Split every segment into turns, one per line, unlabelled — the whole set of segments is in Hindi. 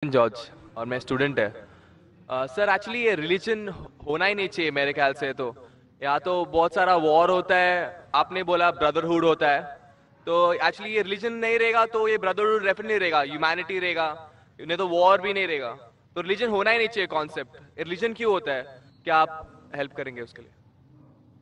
जॉर्ज और मैं स्टूडेंट है। सर एक्चुअली ये रिलीजन होना ही नहीं चाहिए मेरे ख्याल से। तो या तो बहुत सारा वॉर होता है, आपने बोला ब्रदरहुड होता है, तो एक्चुअली ये रिलीजन नहीं रहेगा तो ये ब्रदरहुड डेफिनेटली रहेगा, ह्यूमैनिटी रहेगा, नहीं तो वॉर भी नहीं रहेगा। तो रिलीजन होना ही नहीं चाहिए कॉन्सेप्ट। रिलीजन क्यों होता है, क्या आप हेल्प करेंगे उसके लिए?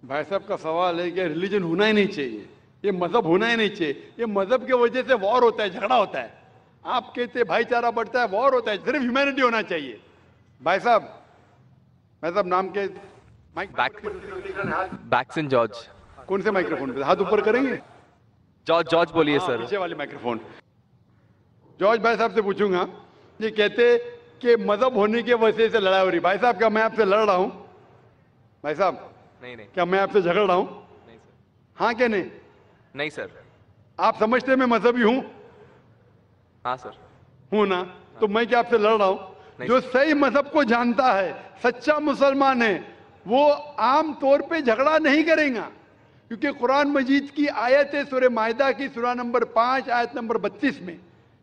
भाई साहब का सवाल है कि रिलीजन होना ही नहीं चाहिए, ये मजहब होना ही नहीं चाहिए। ये मजहब की वजह से वॉर होता है, झगड़ा होता है। आप कहते भाईचारा बढ़ता है, वॉर होता है। सिर्फ ह्यूमैनिटी होना चाहिए। भाई साहब नाम के माइक
बैक्सन जॉर्ज।
कौन से माइक्रोफोन पे हाथ ऊपर करेंगे?
जॉर्ज जॉर्ज बोलिए
हाँ,
सर।
पीछे वाले माइक्रोफोन। जॉर्ज भाई साहब से पूछूंगा, ये कहते कि मजहब होने की वजह से लड़ाई हो रही। भाई साहब क्या मैं आपसे लड़ रहा हूं? भाई साहब
नहीं नहीं
क्या मैं आपसे झगड़ रहा हूं?
नहीं सर।
हाँ क्या नहीं?
नहीं सर।
आप समझते मैं मजहबी हूं?
हाँ सर।
हूं ना? तो मैं क्या आपसे लड़ रहा हूं?
नहीं
जो
सर।
सही मजहब को जानता है, सच्चा मुसलमान है, वो आम तौर पे झगड़ा नहीं करेगा। क्योंकि कुरान मजीद की आयत है, सूरह मायदा की सूरा नंबर 5 आयत नंबर 32 में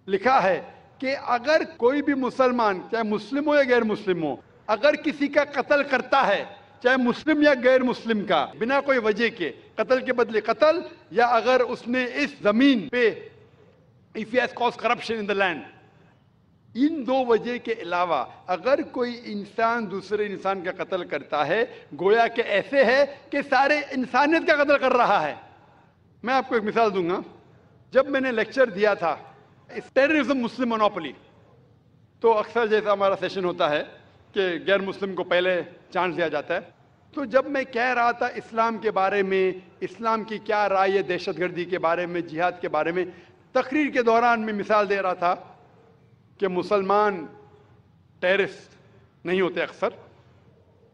लिखा है कि अगर कोई भी मुसलमान, चाहे मुस्लिम हो या गैर मुस्लिम हो, अगर किसी का कत्ल करता है, चाहे मुस्लिम या गैर मुस्लिम का, बिना कोई वजह के कत्ल के बदले कत्ल, या अगर उसने इस जमीन पे if he has cause corruption in the land, इन दो वजह के अलावा अगर कोई इंसान दूसरे इंसान का कत्ल करता है, गोया के ऐसे है कि सारे इंसानियत का कत्ल कर रहा है। मैं आपको एक मिसाल दूंगा। जब मैंने लेक्चर दिया था टेररिज्म मुस्लिम मोनोपोली, तो अक्सर जैसा हमारा सेशन होता है कि गैर मुस्लिम को पहले चांस दिया जाता है, तो जब मैं कह रहा था इस्लाम के बारे में, इस्लाम की क्या राय है दहशतगर्दी के बारे में, जिहाद के बारे में, तकरीर के दौरान मैं मिसाल दे रहा था कि मुसलमान टेररिस्ट नहीं होते अक्सर,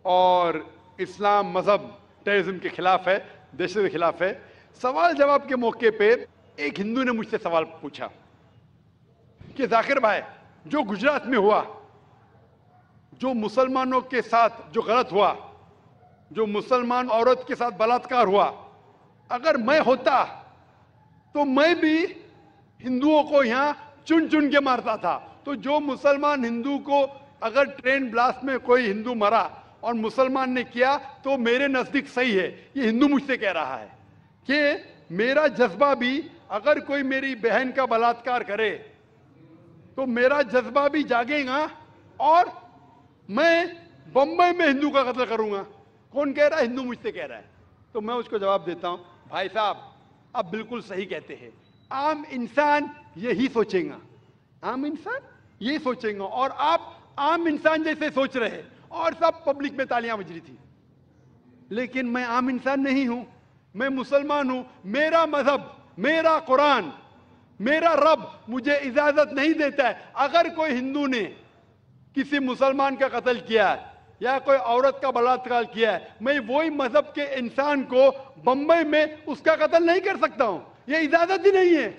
और इस्लाम मजहब टेररिज्म के खिलाफ है, दहशत के खिलाफ है। सवाल जवाब के मौके पे एक हिंदू ने मुझसे सवाल पूछा कि जाकिर भाई, जो गुजरात में हुआ, जो मुसलमानों के साथ जो गलत हुआ, जो मुसलमान औरत के साथ बलात्कार हुआ, अगर मैं होता तो मैं भी हिंदुओं को यहां चुन चुन के मारता था। तो जो मुसलमान हिंदू को, अगर ट्रेन ब्लास्ट में कोई हिंदू मरा और मुसलमान ने किया, तो मेरे नजदीक सही है। ये हिंदू मुझसे कह रहा है कि मेरा जज्बा भी, अगर कोई मेरी बहन का बलात्कार करे तो मेरा जज्बा भी जागेगा और मैं बंबई में हिंदू का कत्ल करूंगा। कौन कह रहा है? हिंदू मुझसे कह रहा है। तो मैं उसको जवाब देता हूं, भाई साहब आप बिल्कुल सही कहते हैं। आम इंसान यही सोचेगा, आम इंसान यही सोचेगा, और आप आम इंसान जैसे सोच रहे हैं, और सब पब्लिक में तालियां बज रही थी। लेकिन मैं आम इंसान नहीं हूं, मैं मुसलमान हूं। मेरा मजहब, मेरा कुरान, मेरा रब मुझे इजाजत नहीं देता है, अगर कोई हिंदू ने किसी मुसलमान का कत्ल किया है या कोई औरत का बलात्कार किया है, मैं वही मजहब के इंसान को बंबई में उसका कत्ल नहीं कर सकता हूं। ये इजाजत ही नहीं है।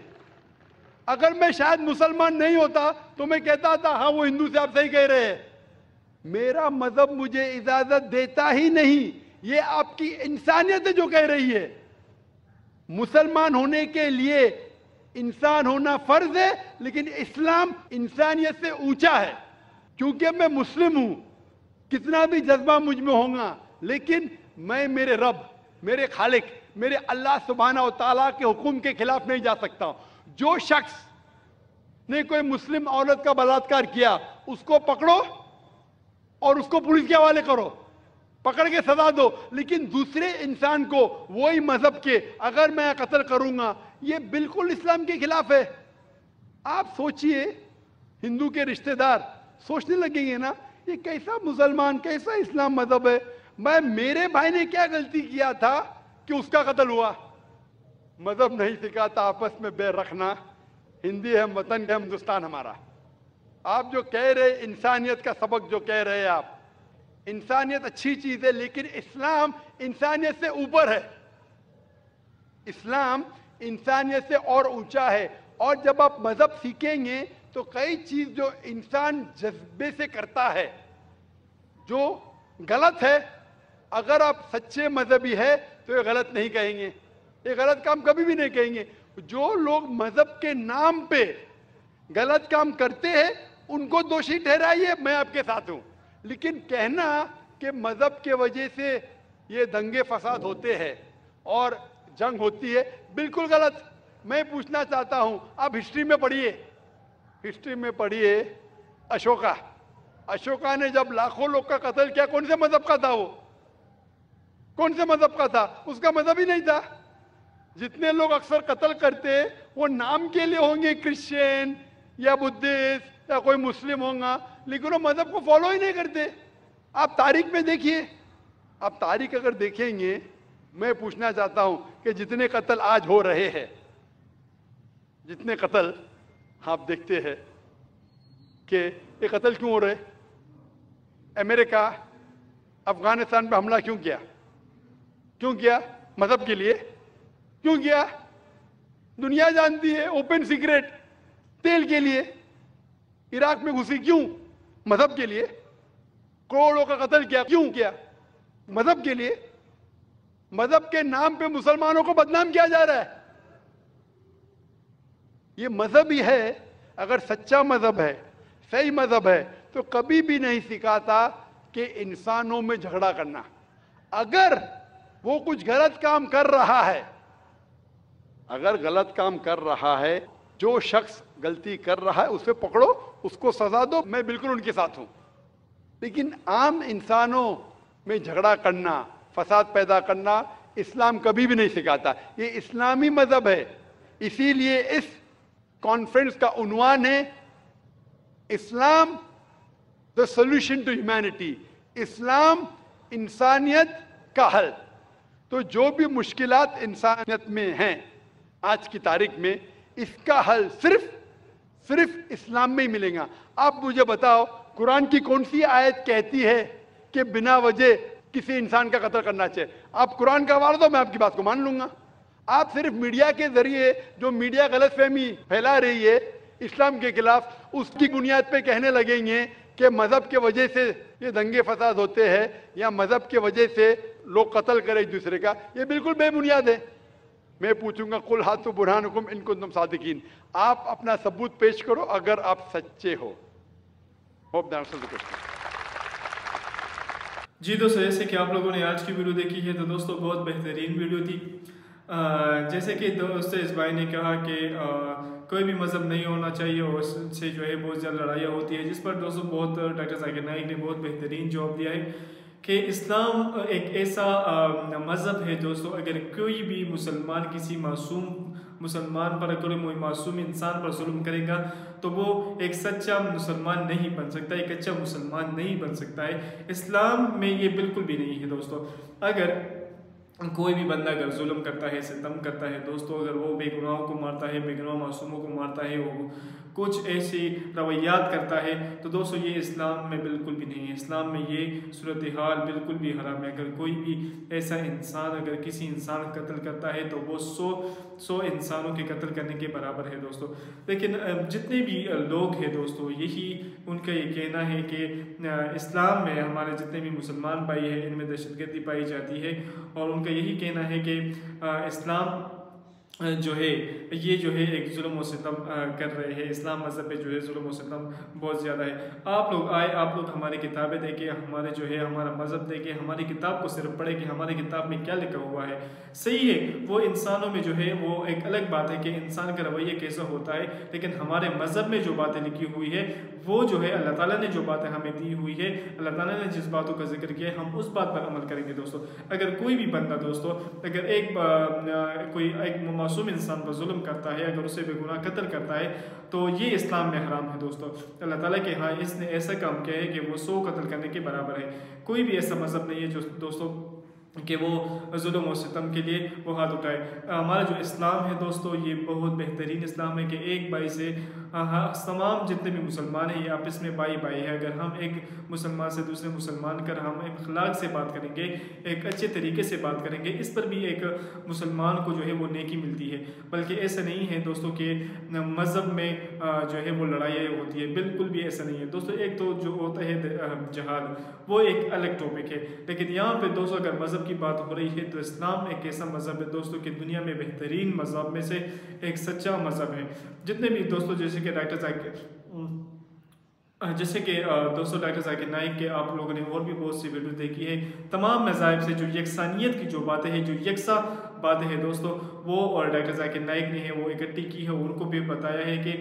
अगर मैं शायद मुसलमान नहीं होता तो मैं कहता था हाँ वो हिंदू से आप सही कह रहे हैं। मेरा मजहब मुझे इजाजत देता ही नहीं। ये आपकी इंसानियत है जो कह रही है। मुसलमान होने के लिए इंसान होना फर्ज है, लेकिन इस्लाम इंसानियत से ऊंचा है। क्योंकि मैं मुस्लिम हूं, कितना भी जज्बा मुझ में होगा, लेकिन मैं मेरे रब, मेरे खालिक, मेरे अल्लाह सुब्हाना व तआला के हुक्म के खिलाफ नहीं जा सकता। जो शख्स ने कोई मुस्लिम औरत का बलात्कार किया, उसको पकड़ो और उसको पुलिस के हवाले करो, पकड़ के सजा दो, लेकिन दूसरे इंसान को वही मजहब के अगर मैं कत्ल करूंगा, ये बिल्कुल इस्लाम के खिलाफ है। आप सोचिए, हिंदू के रिश्तेदार सोचने लगेंगे ना, ये कैसा मुसलमान, कैसा इस्लाम मजहब है। मेरे भाई ने क्या गलती किया था कि उसका कत्ल हुआ? मजहब नहीं सिखाता आपस में बैर रखना। हिंदी है वतन है, हिंदुस्तान हमारा। आप जो कह रहे इंसानियत का सबक जो कह रहे हैं आप, इंसानियत अच्छी चीज है, लेकिन इस्लाम इंसानियत से ऊपर है। इस्लाम इंसानियत से और ऊंचा है। और जब आप मजहब सीखेंगे तो कई चीज जो इंसान जज्बे से करता है, जो गलत है, अगर आप सच्चे मजहबी है तो ये गलत नहीं कहेंगे, ये गलत काम कभी भी नहीं कहेंगे। जो लोग मजहब के नाम पे गलत काम करते हैं उनको दोषी ठहराइए, मैं आपके साथ हूं। लेकिन कहना कि मजहब के वजह से ये दंगे फसाद होते हैं और जंग होती है, बिल्कुल गलत। मैं पूछना चाहता हूं, आप हिस्ट्री में पढ़िए, हिस्ट्री में पढ़िए अशोका ने जब लाखों लोग का कत्ल किया, कौन से मजहब का था वो? कौन से मजहब का था? उसका मजहब ही नहीं था। जितने लोग अक्सर कत्ल करते वो नाम के लिए होंगे, क्रिश्चियन या बुद्धिस्ट या कोई मुस्लिम होगा, लेकिन वो मजहब को फॉलो ही नहीं करते। आप तारीख में देखिए, आप तारीख अगर देखेंगे, मैं पूछना चाहता हूं कि जितने कत्ल आज हो रहे हैं, जितने कत्ल आप देखते हैं कि ये कत्ल क्यों हो रहे? अमेरिका अफगानिस्तान पे हमला क्यों किया? क्यों किया? मजहब के लिए। क्यों किया? दुनिया जानती है, ओपन सीक्रेट, तेल के लिए। इराक में घुसी क्यों? मजहब के लिए। करोड़ों का कत्ल किया, क्यों किया? मजहब के लिए। मजहब के नाम पे मुसलमानों को बदनाम किया जा रहा है। ये मजहब ही है। अगर सच्चा मजहब है, सही मजहब है, तो कभी भी नहीं सिखाता कि इंसानों में झगड़ा करना। अगर वो कुछ गलत काम कर रहा है, अगर गलत काम कर रहा है, जो शख्स गलती कर रहा है उसे पकड़ो, उसको सजा दो, मैं बिल्कुल उनके साथ हूं। लेकिन आम इंसानों में झगड़ा करना, फसाद पैदा करना, इस्लाम कभी भी नहीं सिखाता। ये इस्लामी मजहब है। इसीलिए इस कॉन्फ्रेंस का उन्वान है Islam the solution to humanity, Islam इंसानियत का हल। तो जो भी मुश्किलात इंसानियत में हैं आज की तारीख में, इसका हल सिर्फ इस्लाम में ही मिलेगा। आप मुझे बताओ, कुरान की कौन सी आयत कहती है कि बिना वजह किसी इंसान का कत्ल करना चाहिए? आप कुरान का हवाला दो, मैं आपकी बात को मान लूंगा। आप सिर्फ मीडिया के जरिए, जो मीडिया गलतफहमी फैला रही है इस्लाम के खिलाफ, उसकी बुनियाद पे कहने लगेंगे कि मजहब के वजह से ये दंगे फसाद होते हैं या मजहब के वजह से लोग कत्ल करें एक दूसरे का। ये बिल्कुल बेबुनियाद है। मैं पूछूंगा, कुल हाथु बुरहानुकुम इन कुंतुम सादिकीन, आप अपना सबूत पेश करो अगर आप सच्चे हो। Hope that answers the question.
जी दोस्तों, जैसे कि आप लोगों ने आज की वीडियो देखी है, तो दोस्तों बहुत बेहतरीन वीडियो थी। जैसे कि दोस्तों इस भाई ने कहा कि कोई भी मज़हब नहीं होना चाहिए और उससे जो है बहुत ज़्यादा लड़ाइयाँ होती है, जिस पर दोस्तों बहुत डॉक्टर जाकिर नाइक ने बहुत बेहतरीन जवाब दिया है कि इस्लाम एक ऐसा मज़हब है दोस्तों, अगर कोई भी मुसलमान किसी मासूम मुसलमान पर, कोई मासूम इंसान पर जुल्म करेगा तो वो एक सच्चा मुसलमान नहीं बन सकता, एक अच्छा मुसलमान नहीं बन सकता है। इस्लाम में ये बिल्कुल भी नहीं है दोस्तों। अगर कोई भी बंदा अगर जुल्म करता है, सितम करता है दोस्तों, अगर वो बेगुनाहों को मारता है, बेगुनाह मासूमों को मारता है, वो कुछ ऐसी रवैयात करता है, तो दोस्तों ये इस्लाम में बिल्कुल भी नहीं है। इस्लाम में ये सूरत हाल बिल्कुल भी हराम है। अगर कोई भी ऐसा इंसान अगर किसी इंसान का कत्ल करता है तो वो 100 इंसानों के कत्ल करने के बराबर है दोस्तों। लेकिन जितने भी लोग हैं दोस्तों, यही उनका ये कहना है कि इस्लाम में हमारे जितने भी मुसलमान भाई हैं, इनमें दहशतगर्दी पाई जाती है, और उनका यही कहना है कि इस्लाम जो है ये जो है एक जुल्म व सितम कर रहे हैं। इस्लाम मज़हब पे जो है जुल्म व सितम बहुत ज़्यादा है। आप लोग आए, आप लोग हमारी किताबें देखें, हमारे जो है हमारा मज़हब देखें, हमारी किताब को सिर्फ पढ़ें कि हमारी किताब में क्या लिखा हुआ है। सही है, वो इंसानों में जो है वो एक अलग बात है कि इंसान का रवैया कैसा होता है, लेकिन हमारे मज़हब में जो बातें लिखी हुई है वो जो है अल्लाह ताला ने जो बातें हमें दी हुई है, अल्लाह ताला ने जिस बातों का जिक्र किया है, हम उस बात पर अमल करेंगे दोस्तों। अगर कोई भी बंदा दोस्तों, अगर कोई एक मासूम इंसान पर जुल्म करता है, अगर उसे बेगुनाह कत्ल करता है, तो ये इस्लाम में हराम है दोस्तों। अल्लाह ताला के हाँ इसने ऐसा काम किया है कि वो 100 कत्ल करने के बराबर है। कोई भी ऐसा मज़हब नहीं है जो दोस्तों कि वो जुल्म और सितम के लिए वो हाथ उठाए। हमारा जो इस्लाम है दोस्तों, ये बहुत बेहतरीन इस्लाम है कि एक भाई से तमाम जितने भी मुसलमान हैं ये आपस में भाई भाई है। अगर हम एक मुसलमान से दूसरे मुसलमान कर हम अखलाक से बात करेंगे, एक अच्छे तरीके से बात करेंगे, इस पर भी एक मुसलमान को जो है वो नेकी मिलती है। बल्कि ऐसा नहीं है दोस्तों कि मज़हब में जो है वो लड़ाइयाँ होती है, बिल्कुल भी ऐसा नहीं है दोस्तों। एक तो जो होता है जहाद, वो एक अलग टॉपिक है, लेकिन यहाँ पे दोस्तों अगर मज़हब की बात हो रही है तो इस्लाम एक ऐसा मज़हब है दोस्तों कि दुनिया में बेहतरीन मज़हब में से एक सच्चा मज़हब है। जितने भी दोस्तों, जैसे कि डॉक्टर जैसे कि दोस्तों डॉक्टर जाकिर नाइक के आप लोगों ने और भी बहुत सी वीडियो देखी है, तमाम मज़ाहिब से जो यकसानियत की जो बातें हैं, जो यकसा बातें हैं दोस्तों, वो और डॉक्टर जाकिर नाइक ने है वो इकट्ठी की है। उनको भी बताया है कि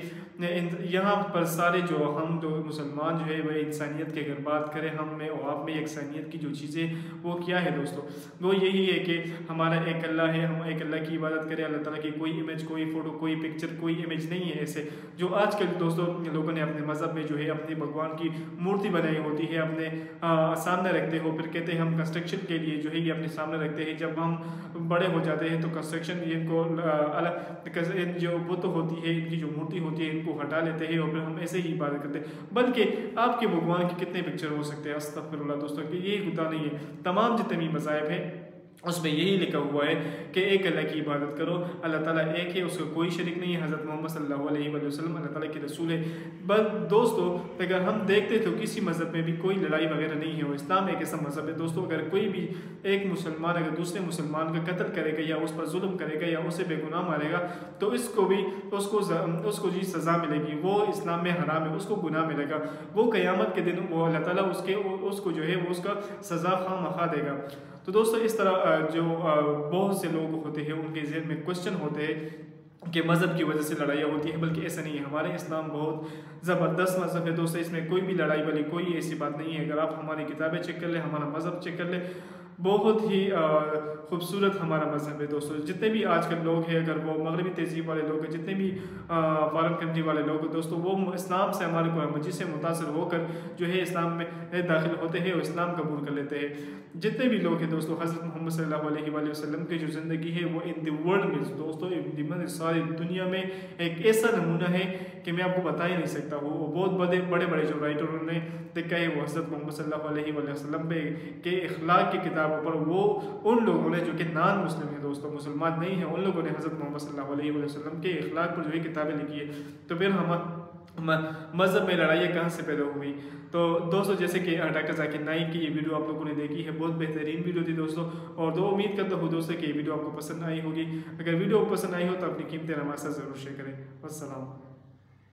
यहाँ पर सारे जो हम जो मुसलमान जो है वह इंसानियत की अगर बात करें, हम में और आप में यकसानियत की जो चीज़ें वो क्या है दोस्तों, वो यही है कि हमारा एक अल्लाह है, हम एक अल्लाह की इबादत करें। अल्लाह ताला की कोई इमेज, कोई फ़ोटो, कोई पिक्चर, कोई इमेज नहीं है ऐसे जो आजकल दोस्तों लोगों ने अपने मज़हब में जो है अपने भगवान की मूर्ति बनाई होती है, अपने सामने रखते हो, फिर कहते हैं हम कंस्ट्रक्शन के लिए जो है ये अपने सामने रखते हैं। जब हम बड़े हो जाते हैं तो कंस्ट्रक्शन इनको अलग जो बुत होती है, इनकी जो मूर्ति होती है, इनको हटा लेते हैं और फिर हम ऐसे ही इबादत करते हैं। बल्कि आपके भगवान की कितने पिक्चर हो सकते हैं, अस्तगफिरुल्लाह दोस्तों, कि ये खुदा नहीं है। तमाम जितने भी मज़ाहिब हैं उसमें यही लिखा हुआ है कि एक अल्लाह की इबादत करो, अल्लाह ताला एक है, उसका कोई शरीक नहीं है। हज़रत मोहम्मद सल्लल्लाहु अलैहि वसल्लम अल्लाह ताला के रसूल है। बस दोस्तों अगर हम देखते तो किसी मज़हब में भी कोई लड़ाई वगैरह नहीं है, और इस्लाम एक ऐसा मज़हब है दोस्तों, अगर कोई भी एक मुसलमान अगर दूसरे मुसलमान का कत्ल करेगा या उस पर जुल्म करेगा या उसे बेगुनाह मारेगा तो इसको भी उसको जी सज़ा मिलेगी। वो इस्लाम में हराम है, उसको गुनाह मिलेगा। वो क़यामत के दिन वो अल्लाह ताला उसको जो है वो उसका सज़ा खामखा देगा। तो दोस्तों इस तरह जो बहुत से लोग होते हैं उनके ज़हन में क्वेश्चन होते हैं कि मज़हब की वजह से लड़ाइयाँ होती हैं, बल्कि ऐसा नहीं है। हमारे इस्लाम बहुत ज़बरदस्त मज़हब है दोस्तों, इसमें कोई भी लड़ाई वाली कोई ऐसी बात नहीं है। अगर आप हमारी किताबें चेक कर ले, हमारा मज़हब चेक कर ले, बहुत ही खूबसूरत हमारा मज़हब है दोस्तों। जितने भी आजकल लोग हैं, अगर वो मगरबी तहज़ीब वाले लोग हैं, जितने भी फॉरेन कंट्री वाले लोग हैं दोस्तों, वो इस्लाम से हमारे कुरान मजीद से मुतासर होकर जो है इस्लाम में दाखिल होते हैं और इस्लाम कबूल कर लेते हैं। जितने भी लोग हैं दोस्तों, हज़रत मोहम्मद सल्लल्लाहु अलैहि वसल्लम की जो ज़िंदगी है वो इन द वर्ल्ड में दोस्तों, सारी दुनिया में एक ऐसा नमूना है कि मैं आपको बता ही नहीं सकता। वो बहुत बड़े बड़े जो राइटरों ने देखा है वो हज़रत मोहम्मद सल्लल्लाहु अलैहि वसल्लम पे के इखलाक की किताबों पर, वो उन लोगों ने जो कि नॉन मुस्लिम है दोस्तों, मुसलमान नहीं है, उन लोगों ने हज़रत मोहम्मद सल्लल्लाहु अलैहि वसल्लम के इखलाक पर जो है किताबें लिखी है। तो फिर हम मज़हब में लड़ाइयाँ कहाँ से पैदा हुई? तो दोस्तों जैसे कि डॉक्टर जाकिर नाइक की ये वीडियो आप लोगों ने देखी है, बहुत बेहतरीन वीडियो थी दोस्तों, और उम्मीद करता हूँ दोस्तों कि ये वीडियो आपको पसंद आई होगी। अगर वीडियो पसंद आई हो तो अपनी कीमती नमाज़ ज़रूर शेयर करें। अस्सलाम।